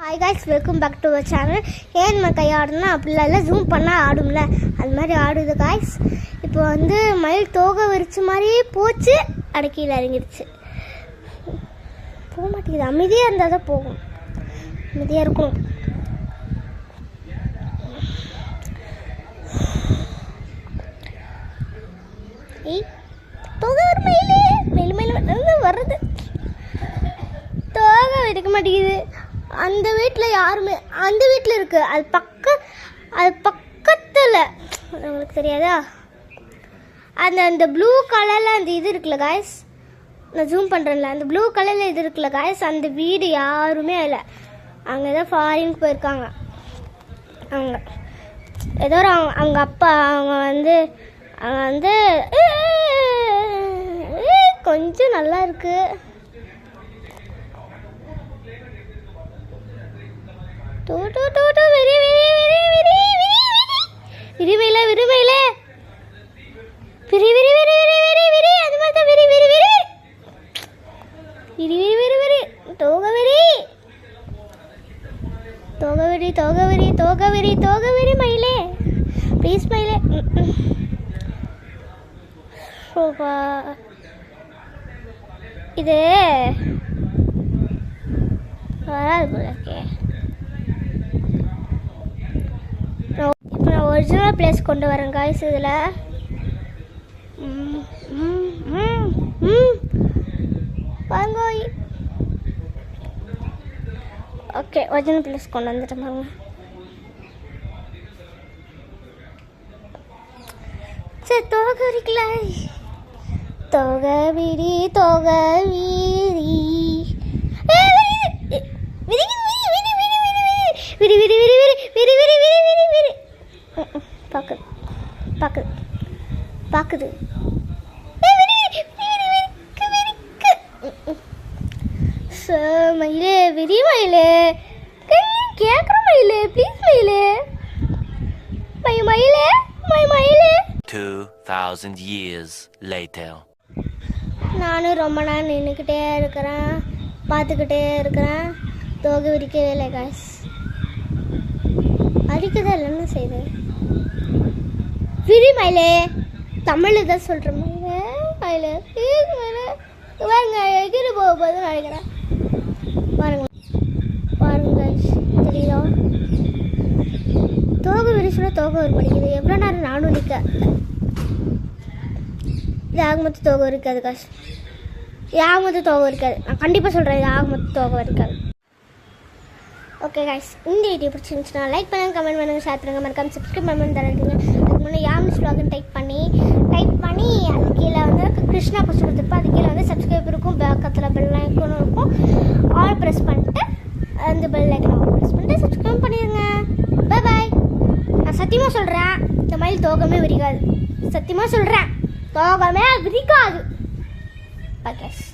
Hi guys, welcome back to our channel. ஏன் நம்ம கை ஆடணும்னா அப்படிலாம் இல்லை, ஜூம் பண்ணால் ஆடும்ல, அது மாதிரி ஆடுது காய்ஸ். இப்போ மயில் தோகை விரிச்ச மாதிரியே போச்சு, அடக்கியில் இறங்கிடுச்சு. போக மாட்டேங்குது. அமைதியாக இருந்தால் தான் போகும், அமைதியாக இருக்கும். ஏய், தோகை ஒரு மயிலே, மயில் மயில் வர்றது, தோகை விரிக்க மாட்டேங்குது. அந்த வீட்டில் யாருமே, அந்த வீட்டில் இருக்குது, அது பக்கத்தில் உங்களுக்கு தெரியாதா, அந்த ப்ளூ கலரில் அந்த இது இருக்குல்ல காய்ஸ், நான் ஜூம் பண்ணுறேன்ல, அந்த ப்ளூ கலரில் இது இருக்குல்ல காய்ஸ், அந்த வீடு யாருமே இல்லை. அங்கே தான் ஃபாரினுக்கு போயிருக்காங்க. அவங்க ஏதோ அவங்க அப்பா அவங்க கொஞ்சம் நல்லா இருக்குது. தோகவெறி மயிலே, ப்ளீஸ் மயிலே. இது வராது போலக்கே. இப்போ நான் ஒரிஜினல் பிளேஸ் கொண்டு வரேன் காய்ஸ். இதில் பாருங்க. ஓகே, ஒரிஜினல் பிளேஸ் கொண்டு வந்துட்டேன் பாருங்க. சரி, தோகை விரிக்கல. தோகை விரி, தோகை வீரி, விரி விரி விரி விரி விரி விரி விரி விரி விரி. பாக்குது பாக்குது பாக்குது. மயிலே, விரி மயிலே, கேட்குற மயிலே, ப்ளீஸ் மயிலே, மயிலே, மயிலே. 2000 years later. நானும் ரொம்ப நாள் நின்றுக்கிட்டே இருக்கிறேன், பார்த்துக்கிட்டே இருக்கிறேன். தோகை விரிக்கவே இல்லை காய்ஸ். அடிக்கதான் இல்லைன்னு செய்யுது. விரி மயிலே, தமிழ் தான் சொல்கிறேன். மயிலே மயிலே மயிலே வாங்க, எகிரி போக போதுன்னு நினைக்கிறேன். பாருங்க பாருங்க காய்ஸ், தெரியுதா? தோகை விரிச்சுனா தோகை ஒரு படிக்குது. எவ்வளோ நேரம் நானும் நிற்க. இது ஆக மொத்தம் தோகை இருக்காது காசு, யாக மொத்தம் தோகை இருக்காது. நான் கண்டிப்பாக சொல்கிறேன், இது ஆக மொத்தம் தோகை இருக்காது. ஓகே காய்ஸ், இந்த வீடியோ பிடிச்சிருந்துச்சுன்னா லைக் பண்ணுங்கள், கமெண்ட் பண்ணுங்கள், ஷேர் பண்ணுங்கள், மறக்காம சப்ஸ்கிரைப் பண்ணி தரீங்க. அதுக்கு முன்னே யாமிஸ் வ்ளாக்னு டைப் பண்ணி அது கீழே கிருஷ்ணா போஸ்ட் கொடுத்துருப்பேன். அது கீழே சப்ஸ்கிரைப் இருக்கும், பக்கத்தில் பெல் ஐக்கனும் இருக்கும். ஆல் ப்ரெஸ் பண்ணிட்டு அந்த பெல் ஐக்கனை ஆல் ப்ரெஸ் பண்ணிட்டு சப்ஸ்கிரைப் பண்ணிடுங்க. Bye bye. நான் சத்தியமாக சொல்கிறேன், இந்த மயில் தோகமே விரிக்காது. சத்தியமாக சொல்கிறேன், தோகமே விரிக்காது. Bye guys.